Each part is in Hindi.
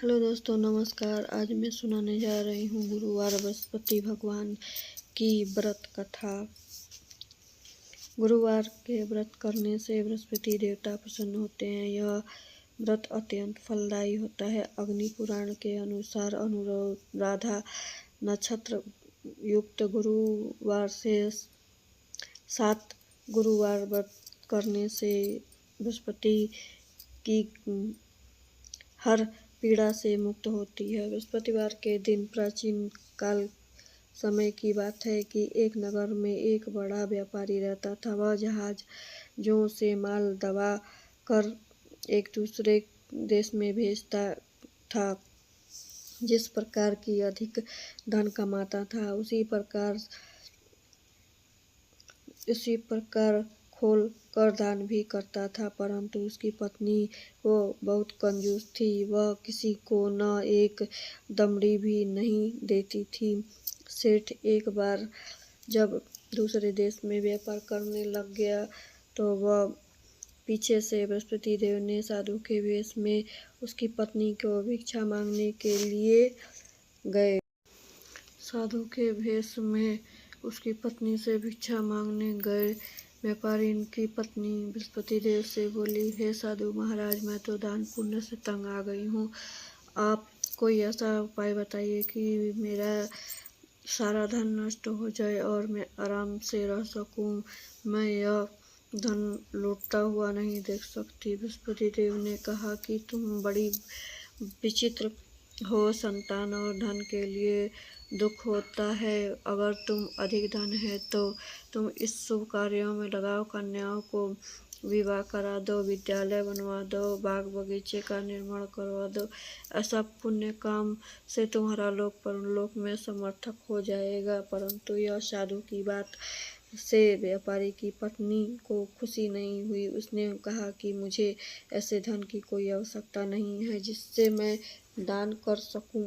हेलो दोस्तों, नमस्कार। आज मैं सुनाने जा रही हूँ गुरुवार बृहस्पति भगवान की व्रत कथा। गुरुवार के व्रत करने से बृहस्पति देवता प्रसन्न होते हैं। यह व्रत अत्यंत फलदायी होता है। अग्नि पुराण के अनुसार अनुराधा नक्षत्र युक्त गुरुवार से 7 गुरुवार व्रत करने से बृहस्पति की हर पीड़ा से मुक्त होती है। बृहस्पतिवार के दिन प्राचीन काल समय की बात है कि एक नगर में एक बड़ा व्यापारी रहता था। वह जहाजों से माल दबा कर एक दूसरे देश में भेजता था। जिस प्रकार की अधिक धन कमाता था, उसी प्रकार खोल कर दान भी करता था। परंतु उसकी पत्नी वो बहुत कंजूस थी। वह किसी को न एक दमड़ी भी नहीं देती थी। सेठ एक बार जब दूसरे देश में व्यापार करने लग गया तो वह पीछे से बृहस्पति देव ने साधु के वेश में उसकी पत्नी को भिक्षा मांगने के लिए गए। साधु के वेश में उसकी पत्नी से भिक्षा मांगने गए व्यापारी की पत्नी बृहस्पति देव से बोली, हे साधु महाराज, मैं तो दान पुण्य से तंग आ गई हूँ। आप कोई ऐसा उपाय बताइए कि मेरा सारा धन नष्ट हो जाए और मैं आराम से रह सकूं। मैं यह धन लौटता हुआ नहीं देख सकती। बृहस्पति देव ने कहा कि तुम बड़ी विचित्र हो। संतान और धन के लिए दुख होता है। अगर तुम अधिक धन है तो तुम इस शुभ कार्यों में लगाओ। कन्याओं को विवाह करा दो, विद्यालय बनवा दो, बाग बगीचे का निर्माण करवा दो। ऐसा पुण्य काम से तुम्हारा लोक परलोक में समर्थक हो जाएगा। परंतु यह साधु की बात से व्यापारी की पत्नी को खुशी नहीं हुई। उसने कहा कि मुझे ऐसे धन की कोई आवश्यकता नहीं है जिससे मैं दान कर सकूं।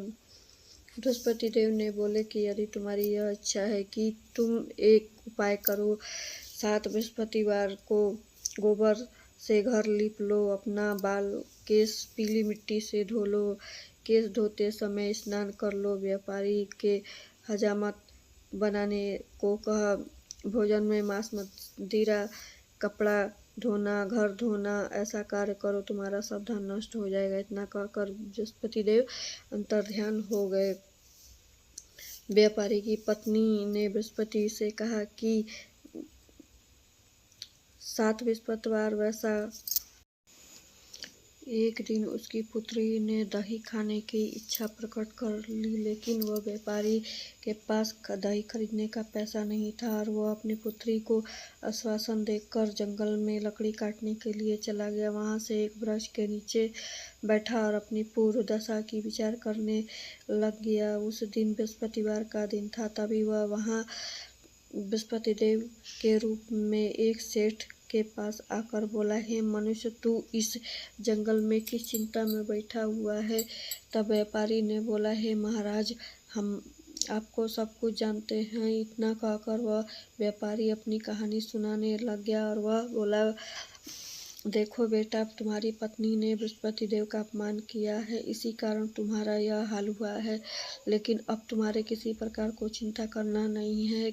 बृहस्पति देव ने बोले कि यदि तुम्हारी यह इच्छा है कि तुम एक उपाय करो। 7 बृहस्पतिवार को गोबर से घर लीप लो, अपना बाल केस पीली मिट्टी से धो लो, केस धोते समय स्नान कर लो। व्यापारी के हजामत बनाने को कहा। भोजन में मांस मदिरा, कपड़ा धोना, घर धोना, ऐसा कार्य करो, तुम्हारा सब धन नष्ट हो जाएगा। इतना कहकर बृहस्पति देव अंतर्ध्यान हो गए। व्यापारी की पत्नी ने बृहस्पति से कहा कि 7 बृहस्पतिवार वैसा एक दिन उसकी पुत्री ने दही खाने की इच्छा प्रकट कर ली, लेकिन वह व्यापारी के पास दही खरीदने का पैसा नहीं था और वह अपनी पुत्री को आश्वासन देकर जंगल में लकड़ी काटने के लिए चला गया। वहां से एक वृक्ष के नीचे बैठा और अपनी पूर्व दशा की विचार करने लग गया। उस दिन बृहस्पतिवार का दिन था। तभी वह वहां बृहस्पति देव के रूप में एक सेठ के पास आकर बोला, हे मनुष्य, तू इस जंगल में किस चिंता में बैठा हुआ है। तब व्यापारी ने बोला, हे महाराज, हम आपको सब कुछ जानते हैं। इतना कहकर वह व्यापारी अपनी कहानी सुनाने लग गया और वह बोला, देखो बेटा, तुम्हारी पत्नी ने बृहस्पति देव का अपमान किया है, इसी कारण तुम्हारा यह हाल हुआ है। लेकिन अब तुम्हारे किसी प्रकार को चिंता करना नहीं है।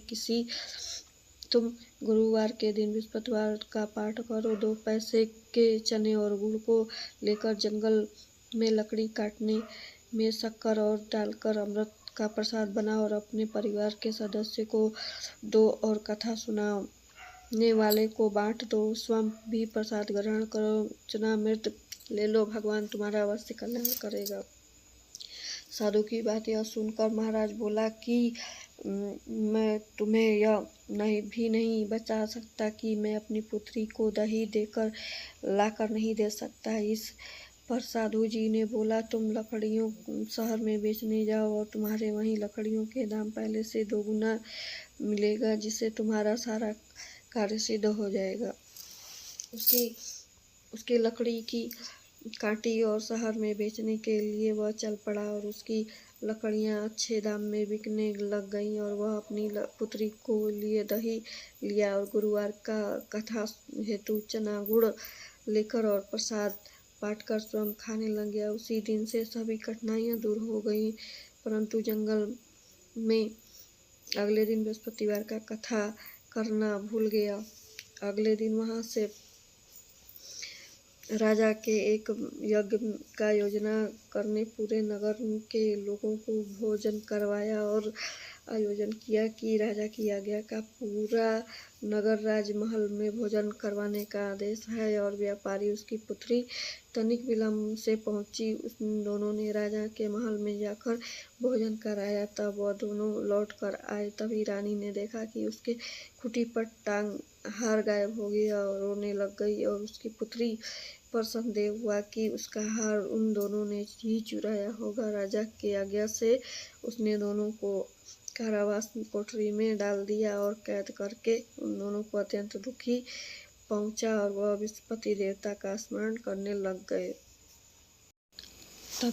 तुम गुरुवार के दिन बृहस्पतिवार का पाठ करो। 2 पैसे के चने और गुड़ को लेकर जंगल में लकड़ी काटने में शक्कर और डालकर अमृत का प्रसाद बनाओ और अपने परिवार के सदस्य को दो और कथा सुनाने वाले को बांट दो। स्वयं भी प्रसाद ग्रहण करो। चनामृत ले लो, भगवान तुम्हारा अवश्य कल्याण करेगा। साधु की बात यह सुनकर महाराज बोला कि मैं तुम्हें यह नहीं बचा सकता कि मैं अपनी पुत्री को दही देकर लाकर नहीं दे सकता। इस पर साधु जी ने बोला, तुम लकड़ियों शहर में बेचने जाओ और तुम्हारे वहीं लकड़ियों के दाम पहले से 2 गुना मिलेगा, जिससे तुम्हारा सारा कार्य सिद्ध हो जाएगा। उसकी लकड़ी की काटी और शहर में बेचने के लिए वह चल पड़ा और उसकी लकड़ियां अच्छे दाम में बिकने लग गईं और वह अपनी पुत्री को लिए दही लिया और गुरुवार का कथा हेतु चना गुड़ लेकर और प्रसाद बांटकर स्वयं खाने लग गया। उसी दिन से सभी कठिनाइयाँ दूर हो गईं। परंतु जंगल में अगले दिन बृहस्पतिवार का कथा करना भूल गया। अगले दिन वहाँ से राजा के एक यज्ञ का योजना करने पूरे नगर के लोगों को भोजन करवाया और आयोजन किया कि राजा की आज्ञा का पूरा नगर राजमहल में भोजन करवाने का आदेश है। और व्यापारी उसकी पुत्री तनिक विलम्ब से पहुंची। उन दोनों ने राजा के महल में जाकर भोजन कराया। तब वह दोनों लौट कर आए। तभी रानी ने देखा कि उसके खूंटी पर टांग हार गायब हो गया और रोने लग गई। और उसकी पुत्री पर संदेह हुआ कि उसका हार उन दोनों ने ही चुराया होगा। राजा की आज्ञा से उसने दोनों को कारावास कोठरी में डाल दिया और कैद करके उन दोनों को अत्यंत दुखी पहुंचा और वह बृहस्पति देवता का स्मरण करने लग गए।